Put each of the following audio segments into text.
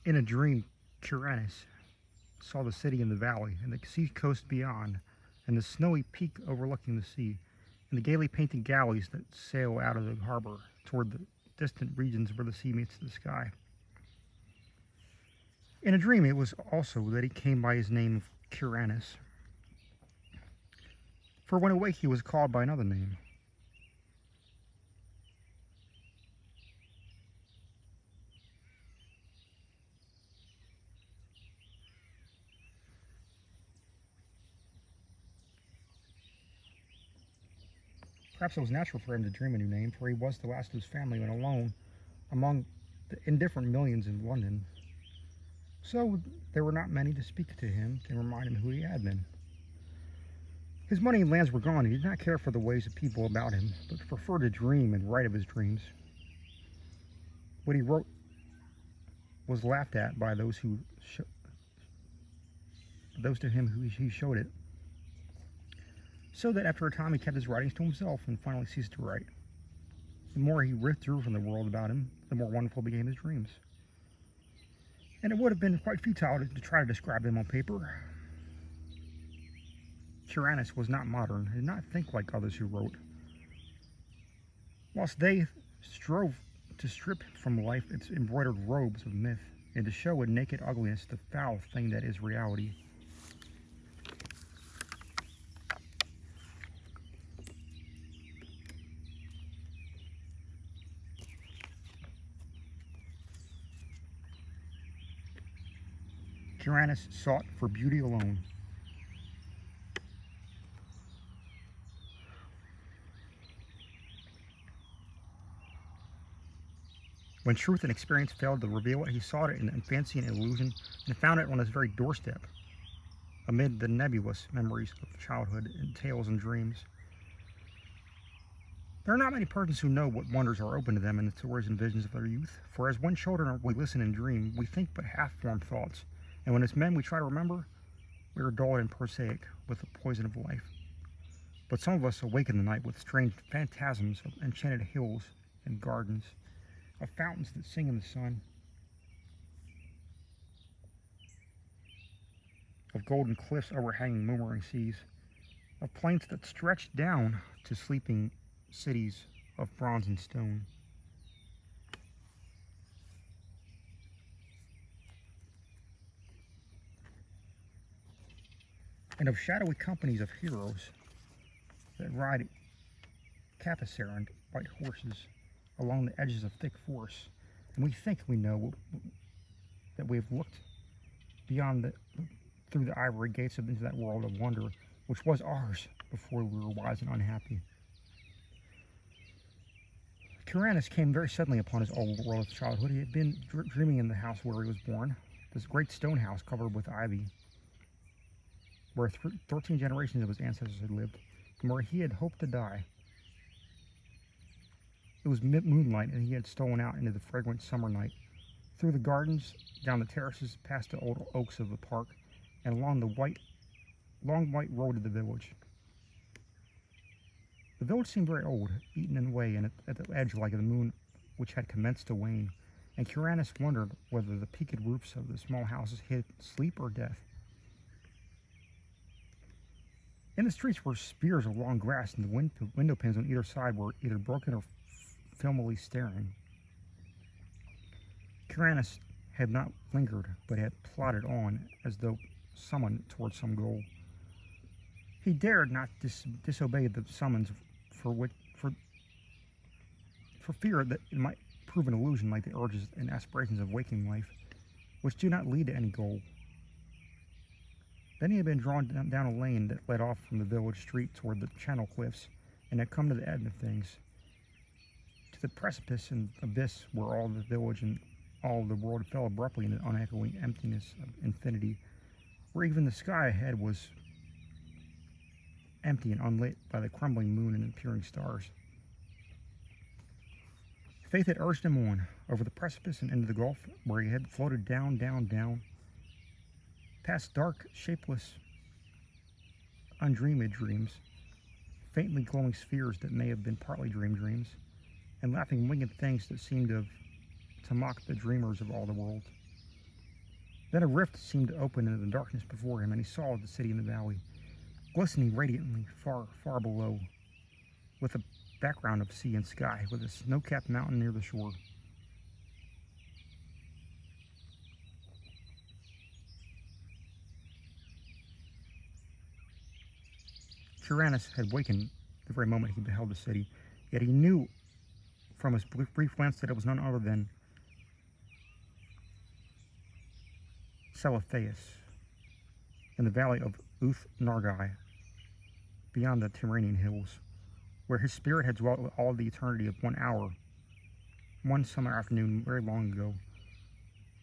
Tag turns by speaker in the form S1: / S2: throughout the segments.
S1: In a dream, Curanis saw the city in the valley, and the sea coast beyond, and the snowy peak overlooking the sea, and the gaily painted galleys that sail out of the harbor toward the distant regions where the sea meets the sky. In a dream, it was also that he came by his name of Curanis, for when awake he was called by another name. Perhaps it was natural for him to dream a new name, for he was the last of his family and alone among the indifferent millions in London. So there were not many to speak to him and remind him who he had been. His money and lands were gone. He did not care for the ways of people about him, but preferred to dream and write of his dreams. What he wrote was laughed at by those to him who he showed it. So that after a time he kept his writings to himself and finally ceased to write. The more he withdrew from the world about him, the more wonderful became his dreams. And it would have been quite futile to try to describe them on paper. Curanis was not modern, and did not think like others who wrote. Whilst they strove to strip from life its embroidered robes of myth, and to show with naked ugliness the foul thing that is reality. Curanis sought for beauty alone. When truth and experience failed to reveal it, he sought it in fancy and illusion, and found it on his very doorstep, amid the nebulous memories of childhood and tales and dreams. There are not many persons who know what wonders are open to them in the stories and visions of their youth, for as when children we listen and dream, we think but half-formed thoughts, and when as men we try to remember, we are dull and prosaic with the poison of life. But some of us awake in the night with strange phantasms of enchanted hills and gardens, of fountains that sing in the sun, of golden cliffs overhanging murmuring seas, of plains that stretch down to sleeping cities of bronze and stone. And of shadowy companies of heroes that ride capacered white horses along the edges of thick forests, and we think we know that we have looked beyond through the ivory gates into that world of wonder which was ours before we were wise and unhappy. Curanis came very suddenly upon his old world of childhood. He had been dreaming in the house where he was born, this great stone house covered with ivy, where 13 generations of his ancestors had lived, and where he had hoped to die. It was mid-moonlight, and he had stolen out into the fragrant summer night, through the gardens, down the terraces, past the old oaks of the park, and along the long white road to the village. The village seemed very old, eaten away, and at the edge like the moon which had commenced to wane, and Curanis wondered whether the peaked roofs of the small houses hid sleep or death. In the streets were spears of long grass, and the window panes on either side were either broken or filmily staring. Curanis had not lingered, but had plodded on as though summoned towards some goal. He dared not disobey the summons for fear that it might prove an illusion like the urges and aspirations of waking life, which do not lead to any goal. Then he had been drawn down a lane that led off from the village street toward the Channel Cliffs, and had come to the end of things, to the precipice and abyss where all the village and all the world fell abruptly into unechoing emptiness of infinity, where even the sky ahead was empty and unlit by the crumbling moon and appearing stars. Faith had urged him on, over the precipice and into the gulf, where he had floated down, past dark, shapeless, undreamed dreams, faintly glowing spheres that may have been partly dreams, and laughing winged things that seemed to mock the dreamers of all the world. Then a rift seemed to open into the darkness before him, and he saw the city in the valley, glistening radiantly far, far below, with a background of sea and sky, with a snow-capped mountain near the shore. Tyrannus had wakened the very moment he beheld the city, yet he knew from his brief glance that it was none other than Celephais, in the valley of Uth-Nargai, beyond the Tyrrhenian hills, where his spirit had dwelt all the eternity of 1 hour, one summer afternoon very long ago,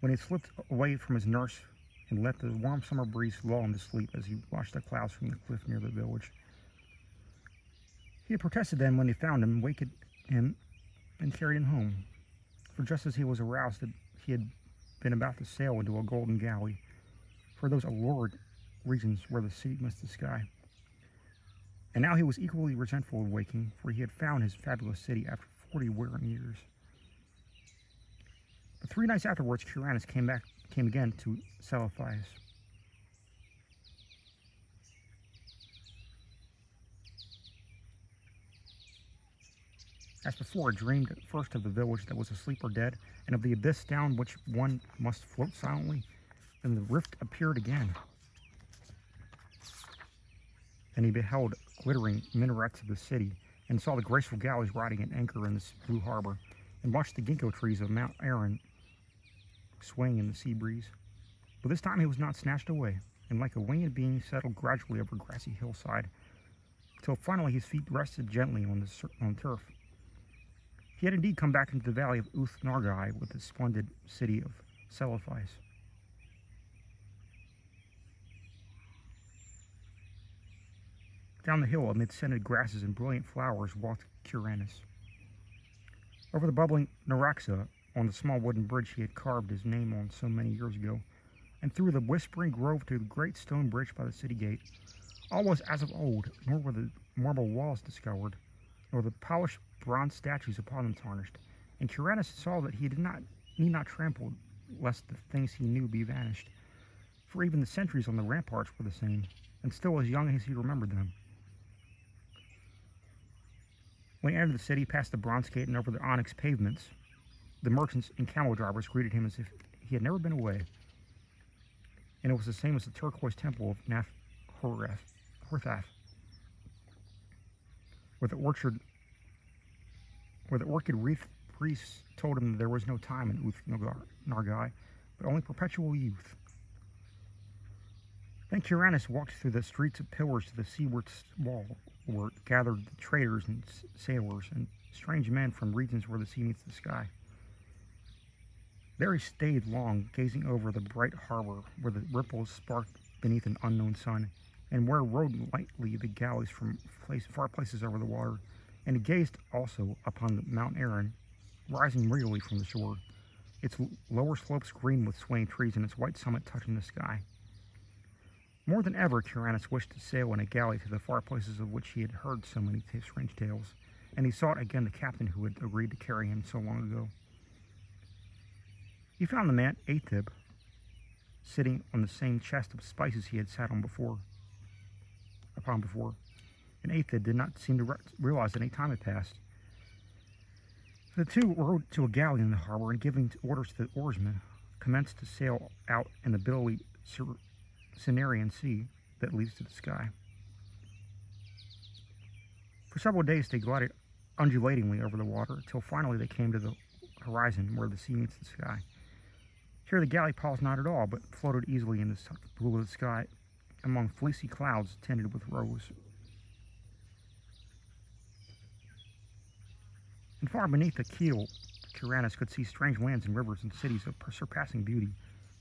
S1: when he slipped away from his nurse and let the warm summer breeze lull him to sleep as he watched the clouds from the cliff near the village. He had protested then when they found him, wakened him, and carried him home, for just as he was aroused that he had been about to sail into a golden galley, for those allured regions where the sea meets the sky. And now he was equally resentful of waking, for he had found his fabulous city after 40 wearing years. But 3 nights afterwards, Tyrannus came again to Celephais. As before, he dreamed at first of the village that was asleep or dead, and of the abyss down which one must float silently. Then the rift appeared again. Then he beheld glittering minarets of the city, and saw the graceful galleys riding at anchor in this blue harbor, and watched the ginkgo trees of Mount Aaron swaying in the sea breeze. But this time he was not snatched away, and like a winged being settled gradually over a grassy hillside, till finally his feet rested gently on the turf. He had indeed come back into the valley of Uth-Nargai with the splendid city of Celephais. Down the hill, amid scented grasses and brilliant flowers, walked Tyrannus. Over the bubbling Naraxa, on the small wooden bridge he had carved his name on so many years ago, and through the whispering grove to the great stone bridge by the city gate, all was as of old, nor were the marble walls discolored, nor the polished bronze statues upon them tarnished, and Tyrannus saw that he need not trample lest the things he knew be vanished, for even the sentries on the ramparts were the same, and still as young as he remembered them. When he entered the city, past the bronze gate and over the onyx pavements, the merchants and camel drivers greeted him as if he had never been away, and it was the same as the turquoise temple of Horthath, where the orchid-wreathed priests told him that there was no time in Uth-Nargai, but only perpetual youth. Then Tyrannus walked through the streets of pillars to the seaward wall, where gathered the traders and sailors and strange men from regions where the sea meets the sky. There he stayed long, gazing over the bright harbor, where the ripples sparkled beneath an unknown sun, and where rode lightly the galleys from far places over the water. And he gazed also upon the Mount Aaron, rising regally from the shore, its lower slopes green with swaying trees and its white summit touching the sky. More than ever, Tyrannus wished to sail in a galley to the far places of which he had heard so many strange tales, and he sought again the captain who had agreed to carry him so long ago. He found the man Athib sitting on the same chest of spices he had sat on before, and Athib did not seem to realize that any time had passed. The two rowed to a galley in the harbor, and giving orders to the oarsmen, commenced to sail out in the billowy Cimmerian sea that leads to the sky. For several days they glided undulatingly over the water, till finally they came to the horizon where the sea meets the sky. Here the galley paused not at all, but floated easily in the blue of the sky among fleecy clouds tinted with rose. And far beneath the keel, Tyrannus could see strange lands and rivers and cities of surpassing beauty,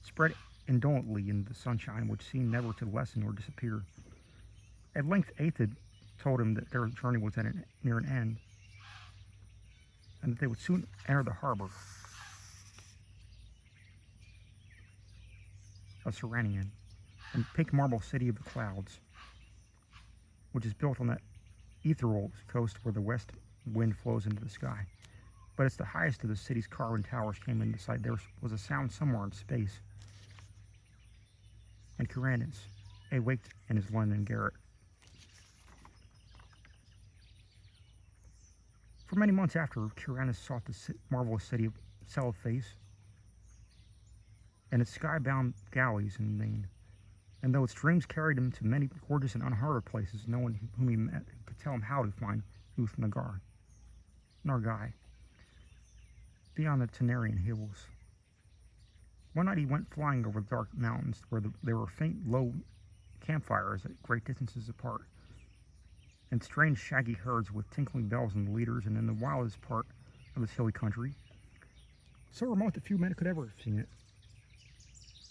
S1: spread indolently in the sunshine, which seemed never to lessen or disappear. At length Athid told him that their journey was near an end, and that they would soon enter the harbor of Serenian, and pink marble city of the clouds, which is built on that ethereal coast where the west wind flows into the sky. But as the highest of the city's carven towers came into sight, there was a sound somewhere in space, and Cyrannus, awaked in his London garret. For many months after, Cyrannus sought the marvelous city of Celephais and its sky-bound galleys in vain. And though its dreams carried him to many gorgeous and unheard of places, no one whom he met could tell him how to find Nargai, beyond the Tenarian hills. One night he went flying over dark mountains where there were faint, low campfires at great distances apart, and strange shaggy herds with tinkling bells and leaders, and in the wildest part of this hilly country, so remote that few men could ever have seen it,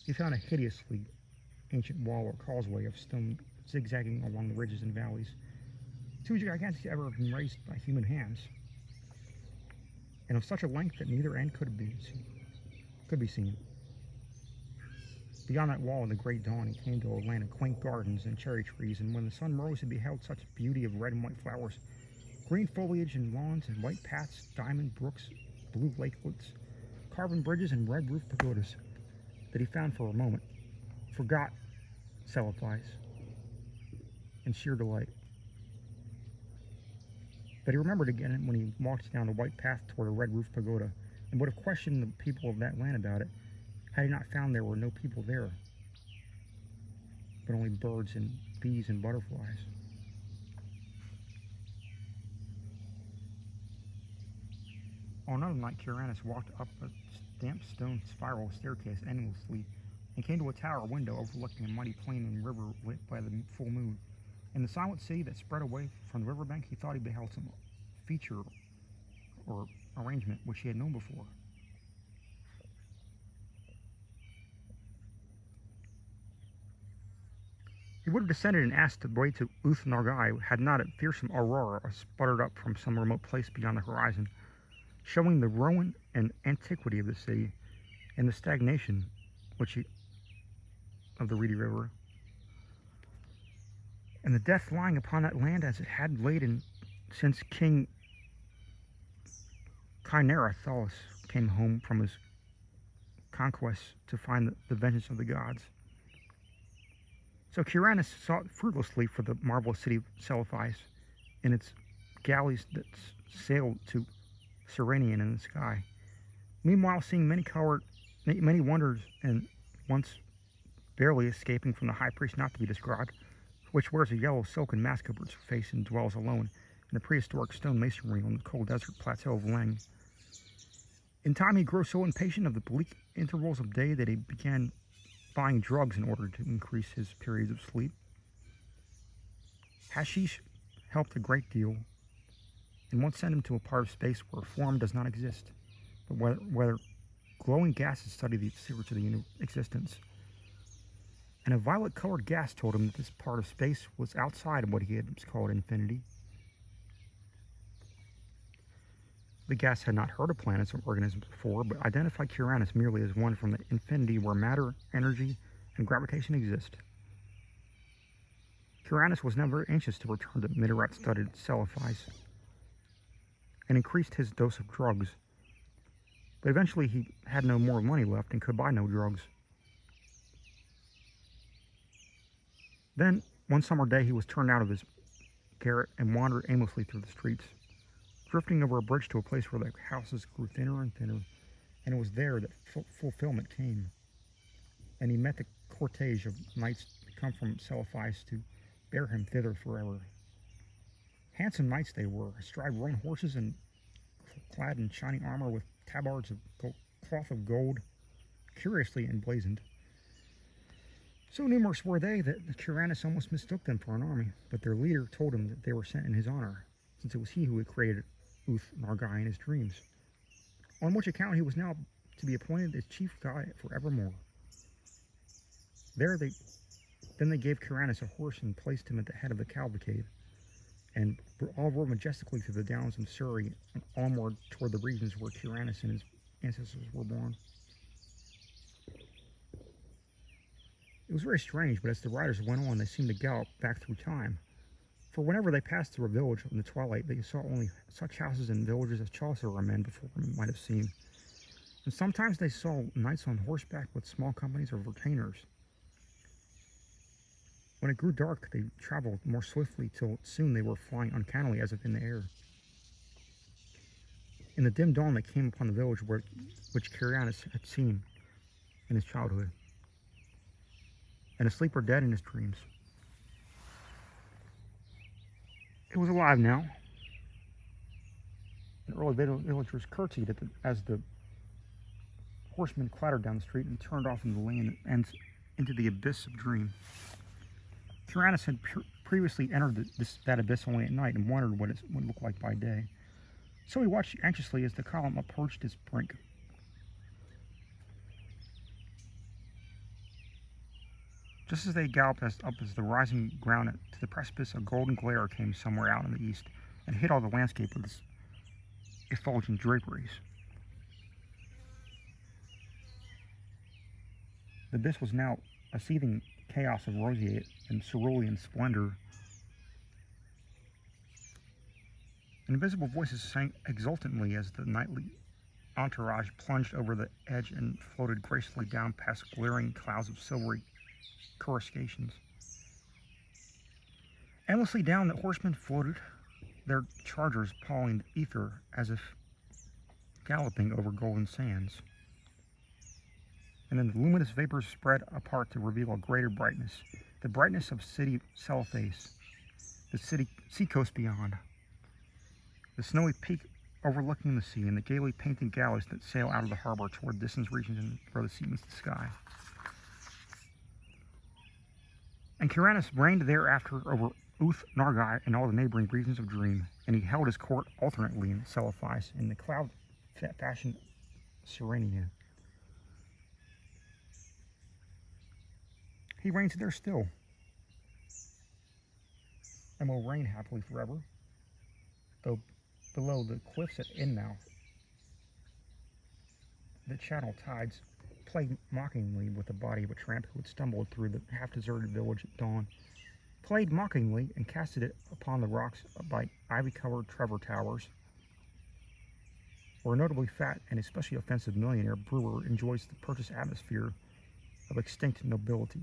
S1: he found a hideously ancient wall or causeway of stone zigzagging along the ridges and valleys, too gigantic to ever have been raised by human hands, and of such a length that neither end could be seen. Beyond that wall in the great dawn he came to a land of quaint gardens and cherry trees, and when the sun rose he beheld such beauty of red and white flowers, green foliage and lawns and white paths, diamond brooks, blue lakelets, carven bridges and red-roofed pagodas, that he found for a moment forgot Celephais in sheer delight. But he remembered again when he walked down the white path toward a red-roofed pagoda, and would have questioned the people of that land about it, had he not found there were no people there, but only birds and bees and butterflies. On another night, Cyrannus walked up a damp stone spiral staircase endlessly, and came to a tower window overlooking a mighty plain and river lit by the full moon. In the silent city that spread away from the riverbank, he thought he beheld some feature or arrangement which he had known before. He would have descended and asked the way to Nargai had not a fearsome aurora sputtered up from some remote place beyond the horizon, showing the ruin and antiquity of the city and the stagnation of the reedy river, and the death lying upon that land as it had laid since King Kynaratholis came home from his conquests to find the vengeance of the gods. So Cyrannus sought fruitlessly for the marvelous city of Celephais in its galleys that sailed to Serenian in the sky. Meanwhile, seeing many wonders, and once barely escaping from the high priest not to be described, which wears a yellow silken mask over its face and dwells alone in the prehistoric stone masonry on the cold desert plateau of Leng. In time he grew so impatient of the bleak intervals of day that he began buying drugs in order to increase his periods of sleep. Hashish helped a great deal, and once sent him to a part of space where form does not exist, but whether glowing gases study the secrets of the existence. And a violet-colored gas told him that this part of space was outside of what he had called infinity. The gas had not heard of planets or organisms before, but identified Cyrannus merely as one from the infinity where matter, energy, and gravitation exist. Cyrannus was now very anxious to return to Minerat-studded Celephais, and increased his dose of drugs. But eventually he had no more money left and could buy no drugs. Then, one summer day, he was turned out of his garret and wandered aimlessly through the streets, drifting over a bridge to a place where the houses grew thinner and thinner, and it was there that fulfillment came. And he met the cortege of knights come from Celephais to bear him thither forever. Handsome knights they were, astride roan horses and clad in shining armor with tabards of cloth of gold, curiously emblazoned. So numerous were they that Cyrannus almost mistook them for an army, but their leader told him that they were sent in his honor, since it was he who had created Nargai in his dreams, on which account he was now to be appointed as chief guide forevermore. Then they gave Cyrannus a horse and placed him at the head of the cavalcade, and all rode majestically through the downs of Surrey and onward toward the regions where Cyrannus and his ancestors were born. It was very strange, but as the riders went on, they seemed to gallop back through time. For whenever they passed through a village in the twilight, they saw only such houses and villages as Chaucer or men before him might have seen. And sometimes they saw knights on horseback with small companies of retainers. When it grew dark, they traveled more swiftly till soon they were flying uncannily as if in the air. In the dim dawn, they came upon the village which Curianus had seen in his childhood, and asleep or dead in his dreams. It was alive now. The early villagers curtsied as the horsemen clattered down the street and turned off into the lane and into the abyss of dream. Curianus had previously entered that abyss only at night and wondered what it would look like by day. So he watched anxiously as the column approached its brink. Just as they galloped up as the rising ground to the precipice, a golden glare came somewhere out in the east and hid all the landscape with its effulgent draperies. The abyss was now a seething chaos of roseate and cerulean splendor. Invisible voices sang exultantly as the nightly entourage plunged over the edge and floated gracefully down past glaring clouds of silvery coruscations. Endlessly down, the horsemen floated, their chargers pawing the ether as if galloping over golden sands. And then the luminous vapors spread apart to reveal a greater brightness, the brightness of city Celephais, the city seacoast beyond, the snowy peak overlooking the sea, and the gaily painted galleys that sail out of the harbor toward distant regions where the sea meets the sky. And Curianus reigned thereafter over Uth Nargai and all the neighboring regions of Dream, and he held his court alternately in Celephais and the cloud-fashioned Serenia. He reigns there still, and will reign happily forever, though below the cliffs at Inmouth, the channel tides played mockingly with the body of a tramp who had stumbled through the half-deserted village at dawn, played mockingly and casted it upon the rocks by ivy-covered Trevor Towers, where a notably fat and especially offensive millionaire brewer enjoys the purchased atmosphere of extinct nobility.